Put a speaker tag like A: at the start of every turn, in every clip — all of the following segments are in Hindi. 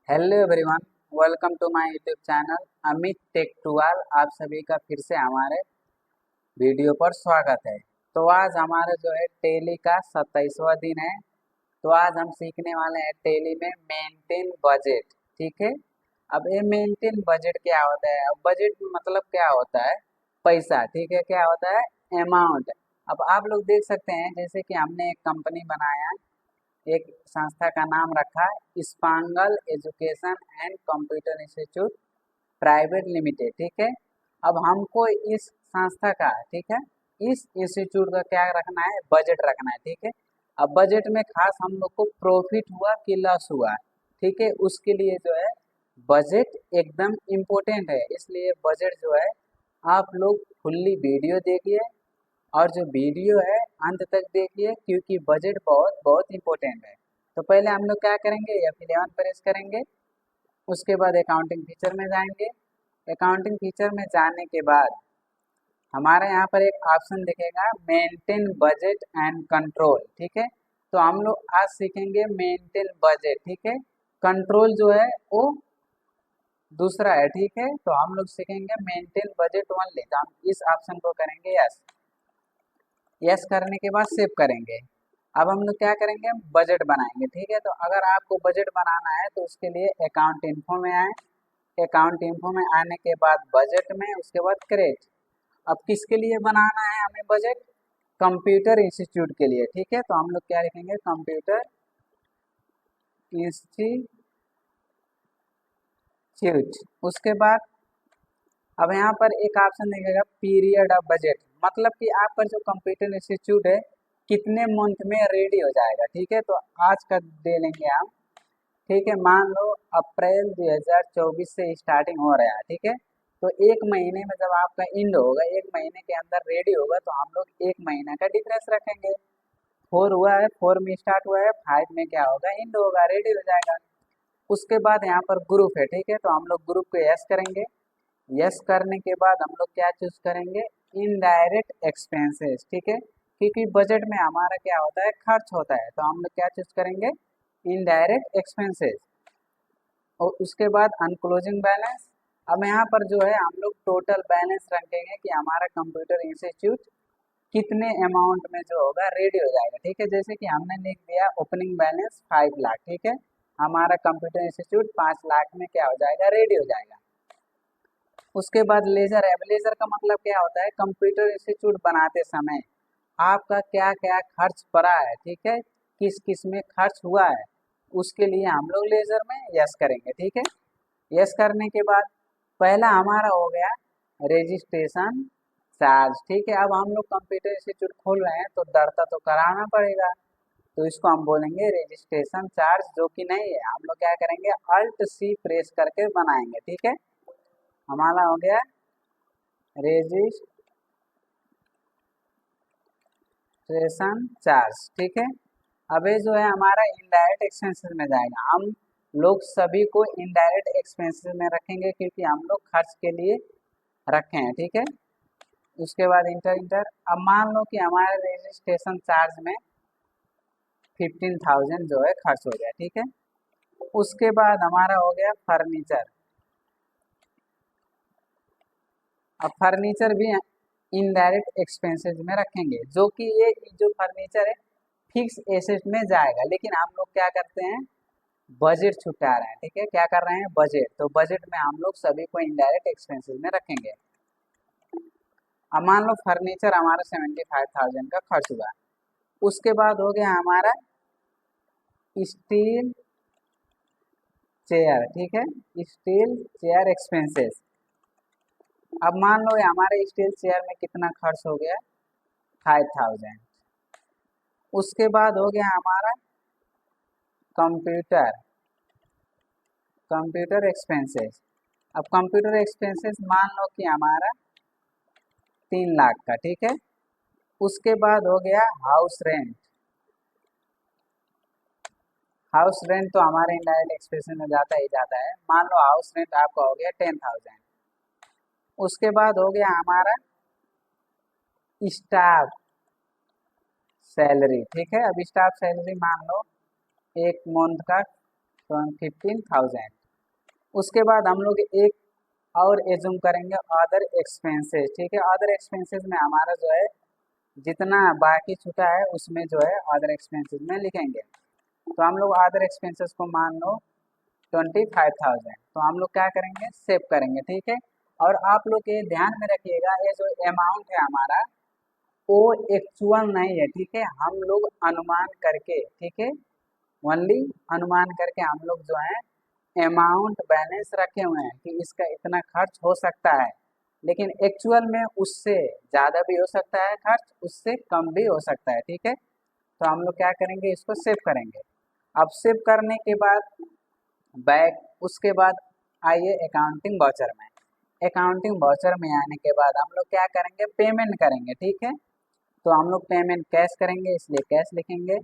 A: Hello everyone, welcome to my YouTube channel Amit tech tutorial. आप सभी का फिर से हमारे वीडियो पर स्वागत है। तो आज हमारा जो है टेली का 27वां दिन है। तो आज हम सीखने वाले हैं टेली में मेंटेन बजट। ठीक है। अब ये मेंटेन बजट क्या होता है? अब बजट मतलब क्या होता है? पैसा। ठीक है, क्या होता है? अमाउंट। अब आप लोग देख सकते हैं जैसे कि हमने एक कंपनी बनाया, एक संस्था का नाम रखा Spangle education and computer institute private limited. ठीक है। अब हमको इस संस्था का, ठीक है, इस इंस्टीट्यूट का क्या रखना है? बजट रखना है। ठीक है। अब बजट में खास हम लोग को प्रॉफिट हुआ कि लॉस हुआ, ठीक है, उसके लिए जो है बजट एकदम इम्पोर्टेंट है। इसलिए बजट जो है आप लोग फुल्ली वीडियो देखिए और जो वीडियो है अंत तक देखिए, क्योंकि बजट बहुत बहुत इंपॉर्टेंट है। तो पहले हम लोग क्या करेंगे? F11 प्रेस करेंगे। उसके बाद अकाउंटिंग फीचर में जाएंगे। अकाउंटिंग फीचर में जाने के बाद हमारे यहाँ पर एक ऑप्शन दिखेगा मेंटेन बजट एंड कंट्रोल। ठीक है। तो हम लोग आज सीखेंगे मेंटेन बजट। ठीक है। कंट्रोल जो है वो दूसरा है। ठीक है। तो हम लोग सीखेंगे मेंटेन बजट ओनली। तो हम इस ऑप्शन को करेंगे यस। यस करने के बाद सेव करेंगे। अब हम लोग क्या करेंगे? बजट बनाएंगे। ठीक है। तो अगर आपको बजट बनाना है तो उसके लिए अकाउंट इन्फो में आए। अकाउंट इन्फो में आने के बाद बजट में, उसके बाद क्रेडिट। अब किसके लिए बनाना है हमें बजट? कंप्यूटर इंस्टीट्यूट के लिए। ठीक है। तो हम लोग क्या लिखेंगे? Computer institute. उसके बाद अब यहाँ पर एक ऑप्शन दिखेगा पीरियड ऑफ बजट, मतलब कि आपका जो कंप्यूटर इंस्टीट्यूट है कितने मंथ में रेडी हो जाएगा। ठीक है। तो आज का दे लेंगे हम। ठीक है। मान लो अप्रैल 2024 से स्टार्टिंग हो रहा है। ठीक है। तो एक महीने में जब आपका इंड होगा, एक महीने के अंदर रेडी होगा, तो हम लोग एक महीना का डिफरेंस रखेंगे। 4 हुआ है, 4 में स्टार्ट हुआ है, 5 में क्या होगा? इंड होगा, रेडी हो जाएगा। उसके बाद यहाँ पर ग्रुप है। ठीक है। तो हम लोग ग्रुप को यस करेंगे। यस करने के बाद हम लोग क्या चूज करेंगे? Indirect expenses. ठीक है। क्योंकि बजट में हमारा क्या होता है? खर्च होता है। तो हम लोग क्या चूज करेंगे? Indirect expenses. और उसके बाद अनक्लोजिंग बैलेंस। अब यहाँ पर जो है हम लोग टोटल बैलेंस रखेंगे कि हमारा कंप्यूटर इंस्टीट्यूट कितने अमाउंट में जो होगा रेडी हो जाएगा। ठीक है। जैसे कि हमने लिख दिया ओपनिंग बैलेंस 5 लाख। ठीक है। हमारा कंप्यूटर इंस्टीट्यूट 5 लाख में क्या हो जाएगा? रेडी हो जाएगा। उसके बाद लेजर है। अब लेजर का मतलब क्या होता है? कंप्यूटर इंस्टीट्यूट बनाते समय आपका क्या क्या खर्च पड़ा है, ठीक है, किस किस में खर्च हुआ है, उसके लिए हम लोग लेजर में यस करेंगे। ठीक है। यस करने के बाद पहला हमारा हो गया रजिस्ट्रेशन चार्ज। ठीक है। अब हम लोग कंप्यूटर इंस्टीट्यूट खोल रहे हैं तो दर्ता तो कराना पड़ेगा। तो इसको हम बोलेंगे रजिस्ट्रेशन चार्ज, जो कि नहीं है। हम लोग क्या करेंगे? अल्ट सी प्रेस करके बनाएंगे। ठीक है। हमारा हो गया रजिस्ट्रेशन चार्ज। ठीक है। अब ये जो है हमारा इनडायरेक्ट एक्सपेंसेस में जाएगा। हम लोग सभी को इनडायरेक्ट एक्सपेंसेस में रखेंगे क्योंकि हम लोग खर्च के लिए रखे हैं। ठीक है। उसके बाद इंटर इंटर। अब मान लो कि हमारे रजिस्ट्रेशन चार्ज में 15,000 जो है खर्च हो गया। ठीक है। उसके बाद हमारा हो गया फर्नीचर। अब फर्नीचर भी इनडायरेक्ट एक्सपेंसेस में रखेंगे, जो कि ये जो फर्नीचर है फिक्स एसेट में जाएगा। लेकिन हम लोग क्या करते हैं? बजट छुटा रहे हैं। ठीक है। क्या कर रहे हैं? बजट। तो बजट में हम लोग सभी को इनडायरेक्ट एक्सपेंसेस में रखेंगे। अब मान लो फर्नीचर हमारा 75,000 का खर्च हुआ। उसके बाद हो गया हमारा स्टील चेयर। ठीक है। Steel chair expenses. अब मान लो ये हमारे स्टील चेयर में कितना खर्च हो गया? 5,000। उसके बाद हो गया हमारा कंप्यूटर कंप्यूटर एक्सपेंसेस। अब कंप्यूटर एक्सपेंसेस मान लो कि हमारा 3 लाख का। ठीक है। उसके बाद हो गया हाउस रेंट। हाउस रेंट तो हमारे इनडायरेक्ट एक्सपेंसेस में जाता ही जाता है। मान लो हाउस रेंट आपका हो गया 10,000। उसके बाद हो गया हमारा स्टाफ सैलरी। ठीक है। अब स्टाफ सैलरी मान लो एक मंथ का 15,000। उसके बाद हम लोग एक और एज्यूम करेंगे अदर एक्सपेंसेस, ठीक है। अदर एक्सपेंसेस में हमारा जो है जितना बाकी छूटा है उसमें जो है अदर एक्सपेंसेस में लिखेंगे। तो हम लोग अदर एक्सपेंसेस को मान लो 25,000, तो हम लोग क्या करेंगे, सेव करेंगे, ठीक है। और आप लोग ये ध्यान में रखिएगा, ये जो अमाउंट है हमारा वो एक्चुअल नहीं है, ठीक है। हम लोग अनुमान करके, ठीक है, ओनली अनुमान करके हम लोग जो है अमाउंट बैलेंस रखे हुए हैं कि इसका इतना खर्च हो सकता है, लेकिन एक्चुअल में उससे ज़्यादा भी हो सकता है खर्च, उससे कम भी हो सकता है, ठीक है। तो हम लोग क्या करेंगे, इसको सेव करेंगे। अब सेव करने के बाद बैक, उसके बाद आइए अकाउंटिंग वाउचर में। अकाउंटिंग वाउचर में आने के बाद हम लोग क्या करेंगे, पेमेंट करेंगे, ठीक है। तो हम लोग पेमेंट कैश करेंगे, इसलिए कैश लिखेंगे।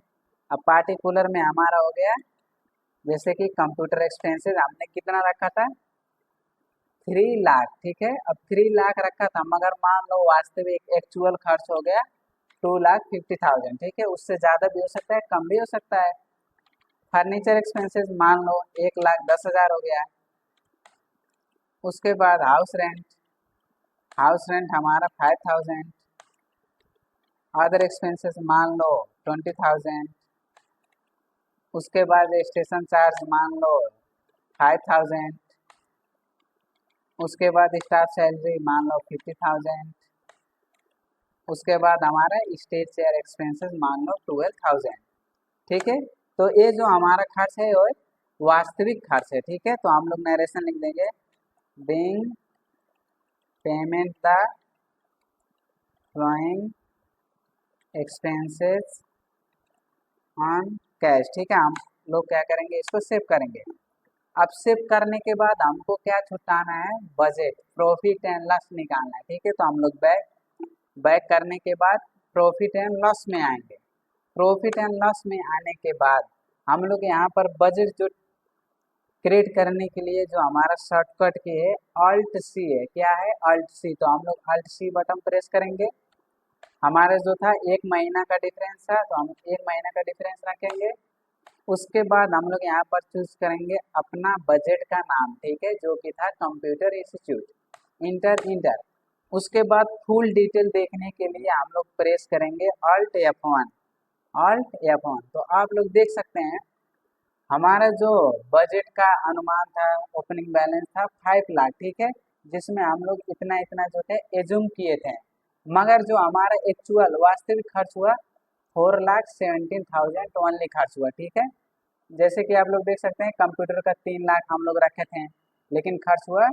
A: अब पार्टिकुलर में हमारा हो गया, जैसे कि कंप्यूटर एक्सपेंसेस हमने कितना रखा था, 3 लाख, ठीक है। अब 3 लाख रखा था, मगर मान लो वास्तविक एक्चुअल खर्च हो गया 2,50,000, ठीक है। उससे ज़्यादा भी हो सकता है, कम भी हो सकता है। फर्नीचर एक्सपेंसेस मान लो 1,10,000 हो गया। उसके बाद हाउस रेंट, हाउस रेंट हमारा 5,000। अदर एक्सपेंसेस मान लो 20,000। उसके बाद स्टेशन चार्ज मान लो 5,000। उसके बाद स्टाफ सैलरी मान लो 50,000। उसके बाद हमारा स्टेज शेयर एक्सपेंसेस मान लो 12,000, ठीक है। तो ये जो हमारा खर्च है वो वास्तविक खर्च है, ठीक है। तो हम लोग नरेशन लिख देंगे, being payment the flowing expenses on cash, ठीक है। हम लोग क्या करेंगे, इसको सेव करेंगे। अब सेव करने के बाद हमको क्या छुटाना है, बजट, प्रॉफिट एंड लॉस निकालना है, ठीक है। तो हम लोग बैक करने के बाद प्रॉफिट एंड लॉस में आएंगे। प्रॉफिट एंड लॉस में आने के बाद हम लोग यहाँ पर बजट जो क्रिएट करने के लिए जो हमारा शॉर्टकट की है अल्ट सी है, क्या है, अल्ट सी। तो हम लोग अल्ट सी बटन प्रेस करेंगे। हमारा जो था 1 महीना का डिफरेंस था, तो हम 1 महीना का डिफरेंस रखेंगे। उसके बाद हम लोग यहाँ पर चूज करेंगे अपना बजट का नाम, ठीक है, जो कि था कंप्यूटर इंस्टीट्यूट, इंटर। उसके बाद फुल डिटेल देखने के लिए हम लोग प्रेस करेंगे अल्ट F1, अल्ट F1। तो आप लोग देख सकते हैं हमारा जो बजट का अनुमान था, ओपनिंग बैलेंस था 5 लाख, ठीक है, जिसमें हम लोग इतना इतना जो थे एज्यूम किए थे, मगर जो हमारा एक्चुअल वास्तविक खर्च हुआ 4,17,000 ओनली खर्च हुआ, ठीक है। जैसे कि आप लोग देख सकते हैं कंप्यूटर का 3 लाख हम लोग रखे थे, लेकिन खर्च हुआ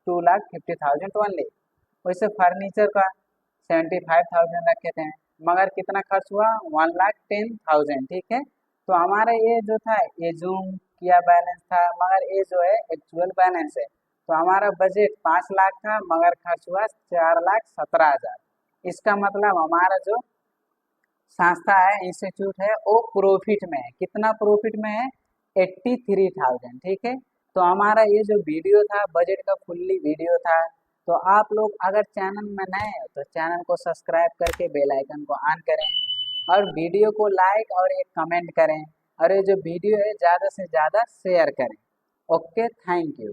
A: 2,50,000 ओनली। वैसे फर्नीचर का 75,000 रखे थे, मगर कितना खर्च हुआ 1,10,000, ठीक है। तो हमारा ये जो था ये जूम किया बैलेंस था, मगर ये जो है एक्चुअल बैलेंस है। तो हमारा बजट 5 लाख था, मगर खर्च हुआ 4,17,000। इसका मतलब हमारा जो संस्था है, इंस्टीट्यूट है, वो प्रॉफिट में है। कितना प्रॉफिट में है, 83,000, ठीक है। तो हमारा ये जो वीडियो था बजट का फुल्ली वीडियो था। तो आप लोग अगर चैनल में नए हो तो चैनल को सब्सक्राइब करके बेल आइकन को ऑन करें और वीडियो को लाइक और एक कमेंट करें, और ये जो वीडियो है ज़्यादा से ज़्यादा शेयर करें। Okay, thank you.